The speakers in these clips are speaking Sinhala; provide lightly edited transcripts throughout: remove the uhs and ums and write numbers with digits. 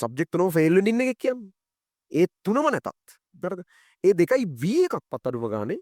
සබ්ජෙක්ට් තුනම ෆේල් වෙන්න ඉන්න එක කියන්නේ. ඒ තුනම නැතත්. හරිද? ඒ දෙකයි V එකක්වත් අඩුම ගානේ.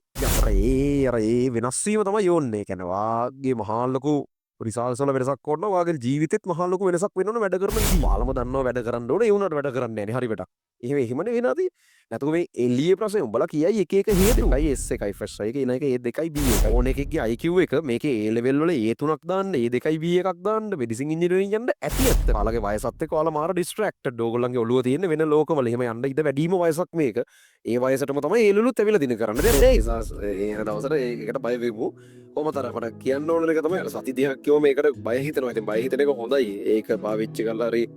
ඒ වෙනස් වීම තමයි යෝන්නේ. කියන්නේ වාගේ මහා ලොකු රිසල්ට්ස් වල වෙනසක් ඕන වාගේ ජීවිතෙත් මහා ලොකු වෙනසක් වෙන්න ඕන වැඩ කරන විදිහ. ඔයාලම දන්නවා වැඩ කරන්න ඕනේ. ඒ වුණාට වැඩ කරන්නේ නැහැ. හරි වැඩක්. එහෙමනේ වෙනදී. නැතුව මේ එළියේ ප්‍රශ්නේ උඹලා කියයි එක එක හේතු. S එකයි ෆ්‍රෙෂ් එක ඊන එක ඒ දෙකයි B එකයි. ඕන එකකගේ IQ එක මේකේ A level වල A තුනක් දාන්න, ඒ දෙකයි B එකක් දාන්න, මෙඩිසින් ඉන්ජිනියරින් යන්න ඇති ඇත්ත. ඔයාලගේ වයසත් එක්ක ඔයාලා මාර ඩිස්ට්‍රැක්ටඩ්. ඕගොල්ලන්ගේ ඔළුව තියෙන වෙන ලෝකවල. එහෙම යන්න ඉඩ වැඩිම වයසක් මේක. ඒ වයසටම තමයි ඒ ලුලුත් ඇවිල්ලා දින කරන්න. දැන් ඒ දවසට ඒකට බය වෙමු. කොහොමතර අපට කියන්න ඕන එක තමයි සති 30ක් කිව්ව මේකට බය හිතෙනවා. ඉතින් බය හිතන එක හොඳයි. ඒක පාවිච්චි කරලා හරි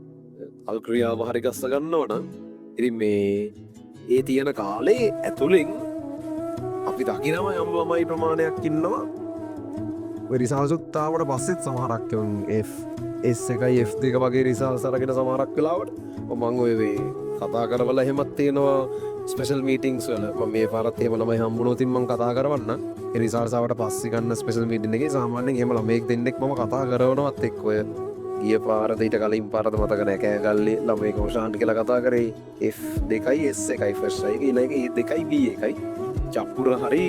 අල්ක්‍රියාව හරි ගස්ස ගන්නව නම් ඉතින් මේ ඒ තියෙන කාලේ ඇතුළෙන් අපි දකිනවා යම් ළමයි ප්‍රමාණයක් ඉන්නවා රිසල්ට්තාවට පස්සෙත් සමහරක් S එකයි F දෙක වගේ රිසල්ට්ස් අරගෙන සමහරක් වෙලාවට මම ඔය කතා කරවල එහෙමත් තියෙනවා ස්පෙෂල් මීටින්ග්ස් වල මම මේ පාරත් එහෙම ළමයි හම්බුනොත් මම කතා කරවන්න ඒ රිසල්ට්ස් ආවට පස්සේ ගන්න ස්පෙෂල් මීටින් එකේ සාමාන්‍යයෙන් එහෙම ළමෙක් දෙන්නෙක් මම කතා කරවනවත් එක්ක ඔය ගිය පාරද ඊට කලින් පාරද මතක නැහැ කෑගල්ලේ ළමෙක් ඕෂාන්ට් කියලා කතා කරේ F දෙකයි S එකයි ෆ්‍රෙෂ් එකයි ඊළඟ ඒ දෙකයි B එකයි චප්පුර හරි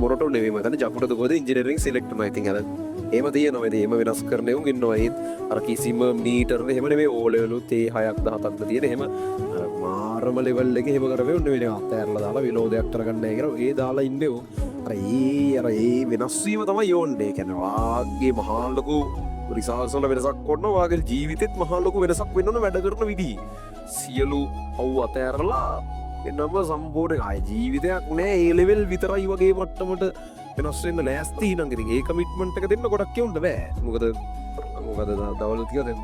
මොරටු නෙවෙයි මම හිතන්නේ චප්පුරද කොහෙද ඉංජිනේරින් සිලෙක්ට් වුණා ඉතින් අර එහෙම තියෙනවා ඉතින් එහෙම වෙනස් කරන උන් ඉන්නවා ඒත් අර කිසිම මීටර් එහෙම නෙවෙයි O levelුත් ඒ 6ක් 17ක්ද තියෙන එහෙම මාරම ලෙවල් එකේ එහෙම කරවෙන්නේ නෙවෙයි අතෑරලා දාලා විනෝදයක් කරගන්න නැහැ කියලා ඒ දාලා ඉන්නේ අර ඒ වෙනස් වීම තමයි යෝන්නේ කියන්නේ වාගේ මහා ලොකු රිසල්ට්ස් වල වෙනසක් ඕන වාගේ ජීවිතෙත් මහා ලොකු වෙනසක් වෙන්න ඕන වැඩ කරන විදිහ සියලු අවු අතෑරලා එනම සම්පූර්ණ ආය ජීවිතයක් නෑ ඒ ලෙවල් විතරයි වගේ මට්ටමට වෙනස් වෙන්න ලෑස්ති නම් ඉතින් ඒ කමිට්මන්ට් එක දෙන්න ගොඩක් කියන්න බෑ මොකද දවල් ටික දැන්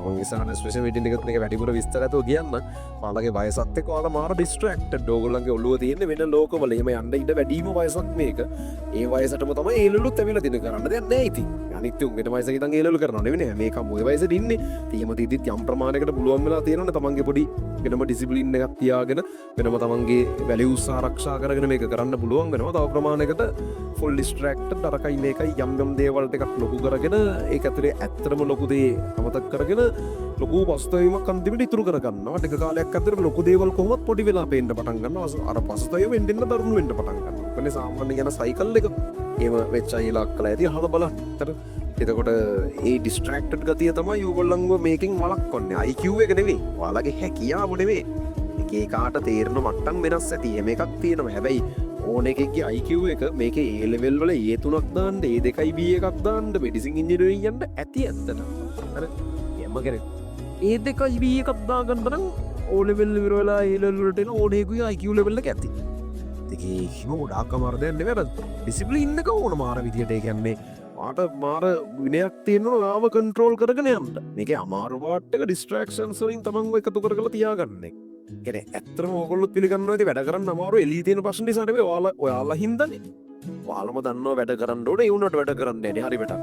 මම ඉස්සරහ ස්පෙෂල් මීටින් එකත් මේක වැඩිපුර විස්තරයතෝ කියන්න ඔයාලගේ වයසත් එක්ක ඔයාලා මාර ඩිස්ට්‍රැක්ටඩ් ඕගොල්ලන්ගේ ඔළුව තියෙන වෙන ලෝකවල එහෙම යන්න ඉඩ වැඩිම වයසක් මේක ඒ වයසටම තමයි ඒලලුත් ඇවිල්ලා දින කරන්න දෙයක් නෑ ඉතින් අනිත් උන් වෙන වයසක ඉඳන් ඒලලු කරනව නෙවෙයි මේක මොයි වයසෙද ඉන්නේ තීම තීදිත් යම් ප්‍රමාණයකට පුළුවන් වෙලා තියෙනවනේ තමන්ගේ පොඩි වෙනම ඩිසිප්ලින් එකක් තියාගෙන වෙනම තමන්ගේ වැලියුස් ආරක්ෂා කරගෙන මේක කරන්න පුළුවන් වෙනවා තව ප්‍රමාණයකට ෆුල් ඩිස්ට්‍රැක්ටඩ් අරකයි මේකයි යම් යම් දේවල් ටිකක් ලොකු කරගෙන ඒක ඇතුලේ ඇත්තටම ලොකු දේ අමතක කරගෙන ලොකු පසුතැවීමක් අන්තිමට ඉතුරු කරගන්නවා ටික කාලයක් ඇතුළත ලොකු දේවල් කොහොමත් පොඩි වෙලා පේන්න පටන් ගන්නවා අර පසුතැවීම වෙන්න දරුණු වෙන්න පටන් ගන්නවා කියන්නේ සාමාන්‍ය යන සයිකල් එක එහෙම වෙච්ච අයලා අක්කලා ඇති අහලා බලන්න එතකොට ඒ ඩිස්ට්‍රැක්ටඩ් ගතිය තමයි ඕගොල්ලන්ව මේකෙන් වළක්වන්නේ IQ එක නෙවෙයි ඔයාලගේ හැකියාව නෙවෙයි එකේ කාට තේරෙන මට්ටම් වෙනස් ඇති එහෙම එකක් තියෙනවා හැබැයි ඕන එකගේ IQ එක මේකේ A level වල A තුනක් දාන්න A දෙකයි B එකක් දාන්න මෙඩිසින් ඉන්ජිනියරින් යන්න ඇති ඇත්තට හරි එම්ම කෙනෙක් ඒ දෙකයි B එකක් දාගන්න නම් O level ඉවර වෙලා A level වලට එන ඕන එකගේ IQ level එක ඇති ඒකේ හිම ගොඩාක් අමාරු දෙයක් නෙවෙයි ඩිසිප්ලින් එක ඕන මාර විදියට ඒ කියන්නේ මාට මාර විනයක් තියෙනවා ආව කන්ට්‍රෝල් කරගෙන යන්න මේකේ අමාරු පාට් එක ඩිස්ට්‍රැක්ෂන්ස් වලින් තමන්ව එකතු කරලා තියාගන්න එක කියන්නේ ඇත්තටම ඕගොල්ලෝ පිළිගන්නවා ඉතින් වැඩ කරන්න අමාරු එළිය තියෙන ප්‍රශ්න නිසා නෙවෙයි ඔයාලා හින්දානේ ඔයාලම දන්නවා වැඩ කරන්න ඕනේ ඒ උනට වැඩ කරන්නේ නැහැ හරි බට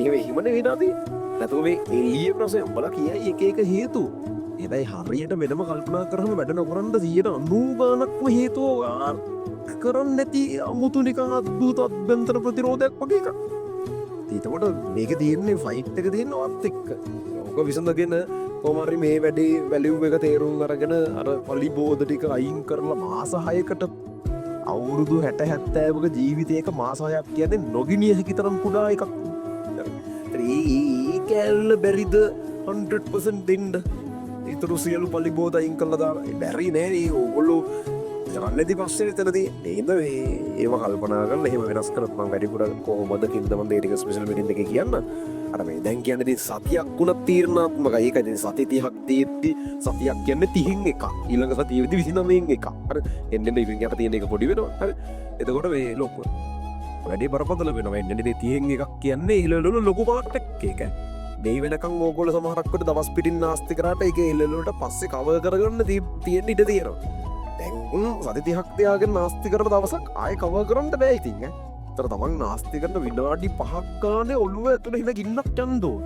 ඒක හිම නෙවෙයි නාදී නැතුව මේ එළිය ප්‍රශ්නේ උඹලා කියයි එක එක හේතු ඒබැයි හරියට වෙනම කල්පනා කරාම වැඩ නොකරන්න 90 ගානක්ම හේතුව කරන්නේ නැති අමුතු නිකන් අද්භූත අභ්‍යන්තර ප්‍රතිරෝධයක් වගේ එකක් ඒතකොට මේක තියෙන්නේ ෆයිට් එක තියෙන වත් එක්ක ඕක විසඳගෙන කොහොම හරි මේ වැඩේ වැලියු එක තේරුම් අරගෙන අර පලිබෝධ ටික අයින් කරලා මාස 6කට අවුරුදු 60 70ක ජීවිතයක මාස 6ක් කියන්නේ නොගිනිය හැකි තරම් කුඩා එකක් ඒ කැල්ල බැරිද 100% දෙන්න ඊටු සියලු පලිබෝධ අයින් කළා දාලා බැරි නෑ ඕගොල්ලෝ කරන්නේදී පස්සේ එතනදී නේද ඒව කල්පනා කරලා එහෙම වෙනස් කරත් මම වැඩිපුර කොහොමද කින්ද මම දෙයක ස්පෙෂල් මීටින් එකේ කියන්න අර මේ දැන් කියන්නේ ඉතින් සතියක් වුණත් තීරණාත්මකයි ඒකයි ඉතින් සති 30ක් තියෙද්දි සතියක් කියන්නේ 30න් එකක් ඊළඟ සතියේදී 29න් එකක් හරි එන්නේ ඉතින් යට තියෙන එක පොඩි වෙනවා හරි එතකොට මේ ලොකු වැඩි බරපතල වෙනවා එන්නේ 30න් එකක් කියන්නේ ඊළඟ ලොකු පාට් එකක් ඒක මේ වෙනකන් ඕගොල්ලෝ සමහරක්වට දවස් පිටින් නාස්ති කරාට ඒක ඊළඟට පස්සේ කවර් කරගන්න තියෙන ඉඩ තියෙනවා සති 30ක් තියාගෙන නාස්ති කරන දවසක් ආයෙ කවර් කරන්න බෑ ඉතින් ඈ. ඒතර තමන් නාස්ති කරන විනාඩි 5ක් ගානේ ඔළුව ඇතුලේ හින ගින්නක් යන්න ඕන.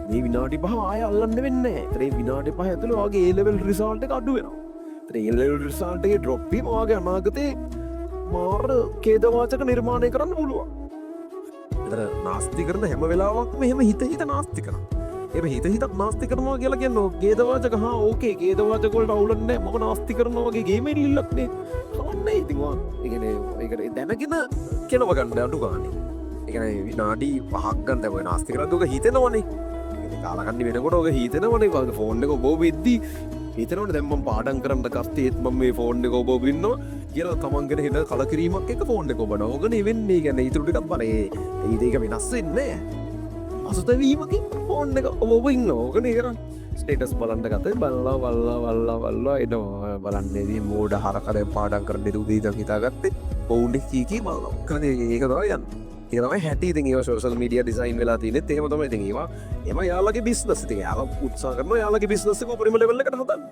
මේ විනාඩි 5 ආයෙ අල්ලන්න වෙන්නේ නැහැ. ඒතර මේ විනාඩි 5 ඇතුලේ ඔයාගේ A level result එක අඩු වෙනවා. ඒතර A level result එකේ drop වීම ඔයාගේ අනාගතේ මාර ඛේදවාචක නිර්මාණය කරන්න පුළුවන්. ඒතර නාස්ති කරන හැම වෙලාවකම එහෙම හිත නාස්ති කරනවා. එ හිත හිතක් නාස්ති කරනවා කියලා කියන්න ගේදවාචක හා ඕකේ ගේදවාචකොලට අවුලන්න මම නාස්ති කරනවාගේ ගේමෙන් ඉල්ලක්නේ හන්න ඉතිවා ඒකට දැනගෙන කෙනව ගණ්ඩ අඩු ගානේ එකන විනාඩි පහක්ගන් දැව නාස්ති කරදුක හිතෙනවනේ කාලකන්න වෙනකොට ඔක හිතනවනේ වගේ ෆෝන් එක බෝ වෙද්දී හිතනවට දැම්ම පාඩන් කරන්න කස්තේත් ම මේ ෆෝන් එක ඔබෝබන්න කියල තමන්ගෙන හිට කලකිරීමක් එක ෆෝන් එක ඔබන ඕගන වෙන්නේ ගැන ඉතුරටිකක් බනේ ඒදක වෙනස්සෙන්නේ අසුතවීමකින් ෆෝන් එක ඔබ ඉන්න ඕකන කරන්න ස්ටේටස් බලන්ට ගත බල්ලා එනවා බලන්නේදී මෝඩ හරකර පාඩන් කර නිරුදීත හිතාගත්තේ ඔවුන්ඩ කීකී බල කරන ඒකතවා යන්න ඒතමයි හැටි ති සෝසල් මීඩිය ඩිසයින් වෙලා තින තේමතම තිවා එම යාලගේ බිස්නස් ති යාල උත්සා කරන යාලගේ බිස්නසක පරිම ලෙවල්ලට හතන්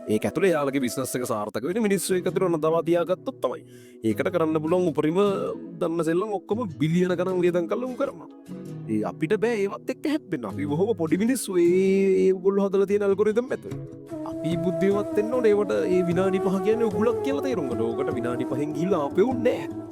ඒ ඇතුළ යාලගේ බිස්නස්සක සාර්ථක වෙන මිනිස්සු එකතුරන දවාතියාගත්තොත් තමයි ඒකට කරන්න පුලොන් උපරිම දන්න සෙල්ලම් ඔක්කොම බිලියන කනම් වියදන් කල්ලම් කරම ඒ අපිට බෑ ඒවත් එක් හැපෙන අපි බොහොම පොඩි මිනිස්සු ඒ ගොල්ල හදල තියෙන අල්ගොරිතම් ඇත අපි බුද්ධියවත් එන්න ඒවට ඒ විනාඩි පහ කියන ගුලක් කියල තේරුම්ගට ඕකට විනාඩි පහෙන් ගිල්ලා අපෙවුන්නෑ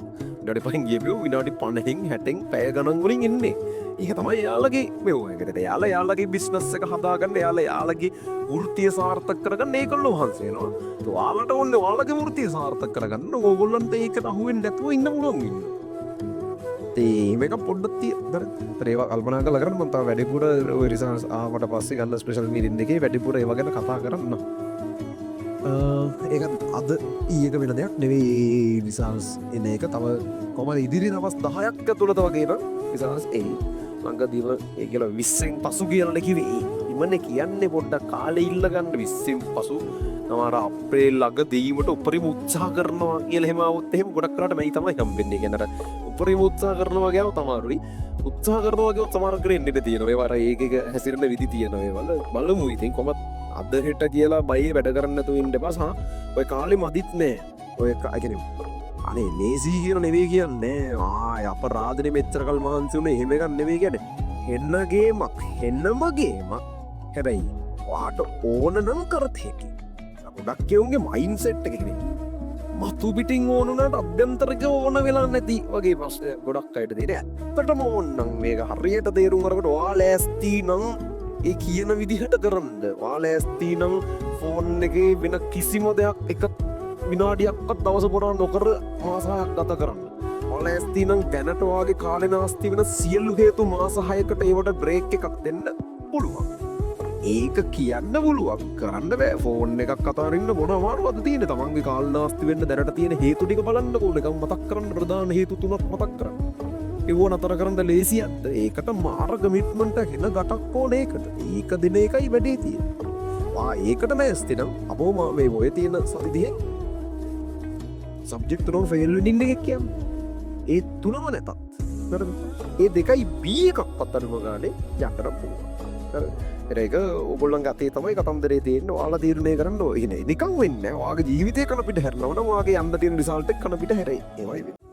ඩ පහින් ගියපිය විනාඩි පණහෙන් හැටෙන් පැය ගණන්ගුලින් එන්නේ ඒක තමයි යාලගේ මෙවකට යාලගේ බිස්නස්සක හදාගන්න යාලගේ වෘතිය සාර්ථක කරගන්න ඒකල්ල වහන්සේනවා වාලට ඔන්න වාලගේ වෘතිය සාර්ථක කරගන්න ඕගොල්ලන්ට ඒකට අහුවෙන් නැතුව ඉන්න පුලොන්ගන්න මේක පොඩ්ඩත්තිය ත්‍රේව කල්පනා කල කරන්න මන්තා වැඩිපුර රිසාස් ආමට පස්සේ ගන්න ස්පේෂල් මීරින් එකේ වැඩිපුර ඒවගෙන කතා කරන්න ඒක අද ඒක වෙන දෙයක් නෙවේ විසාස් එන එක තව කොම ඉදිරි දවස් 10ක් තුළත වගේන විසාස් ඒ ලංඟදීව ඒ කියලා 20න් පසු කියන්න කිවේ ඉමන කියන්නේ පොඩ්ඩක් කාලෙ ඉල්ලගන්න 20න් පසු නමර අප්‍රේල් ළඟ දීමට උපරිම උත්සාහ කරනවා කියලා එහෙම આવුත් එහෙම ගොඩක් කරාට මයි තමයි හම්බෙන්නේ කියනට උපරිම උත්සාහ කරනවා කියව තමාරුයි උත්සාහ කරනවා කියව තමාර කරෙන්න ඉඩ තියෙනවා ඒ වර ඒක හැසිරෙන විදි තියෙනවා ඒවල බලමු ඉතින් කොහොමද අද හෙට කියලා බයි වැඩ කරන්න තු ඉන්න පසා ඔය කාලෙ මදිත් නෑ ඔය අගෙන අනේ ලේසී කියන නෙවේ කියන්නේ අප රාධනය මෙච්චරකල් මහන්සුන එහෙමකක් නෙවේ ගැන එන්නගේමක් එන්නමගේම හැබැයි වාට ඕන නම් කරතයකි ගොඩක් කියවුන්ගේ මයින් සෙට් එකෙන මතු පිටින් ඕනුනට අභ්‍යන්තරක ඕන වෙලා නැති වගේ පස්ස ගොඩක් අයට දෙන ඇත්තටම ඕන්නම් මේක හරියට තේරුම් කරකට වා ලෑස්තිී නම් ඒ කියන විදිහට කරන්න වාලෑස්තිී නම් ෆෝන් එක වෙන කිසිම දෙයක් එක විනාඩියක්ත් දවස පොරා නොකර මාසායක් ගත කරන්න වාලෑස්තිී නම් දැනටවාගේ කාලෙ නාස්ති වෙන සියල්ලු හේතු මාසහයකට ඒවට බ්‍රේක් එකක් දෙන්න පුළුවන් ඒක කියන්න පුළුවක් කරන්න බෑ ෆෝන් එකක් කතාරන්න මොනවාරුවද තියෙන තමන්ගේ කාල්නාස්ති වෙන්න දැනට තියෙන හේතුටික බලන්න ඕන එකම් මතක් කරන්න ප්‍රධාන හේතු තුනක් මතක් කරන්න එව නතර කරන්න ලේසි ඇත්ත ඒකට මාර්ගමිට්මට හෙන ගටක් ඕන ඒකට ඒක දින එකයි වැඩේ තිය ඒකට මෑස්තිනම් අපෝම මේ ඔය තියෙන සතිදිය සබ්ජෙක්ටනෝ ෆෙල්ලින්න එකක් කියම් ඒ තුනම නැතත් ඒ දෙකයි බිය එකක් පත්තරම ගානේ යටර පුළුව ඒක ඔගොල්ලන් ගතේ තමයි කතන්දරේ තියෙන වාලා තීරණය කරන්න ඕනේ නිකන් වෙන්නේ වාගේ ජීවිතය කන පිට හැරෙනවා නම් වාගේ යන්න තියෙන රිසල්ට් එක කන පිට හැරෙයි ඒවයි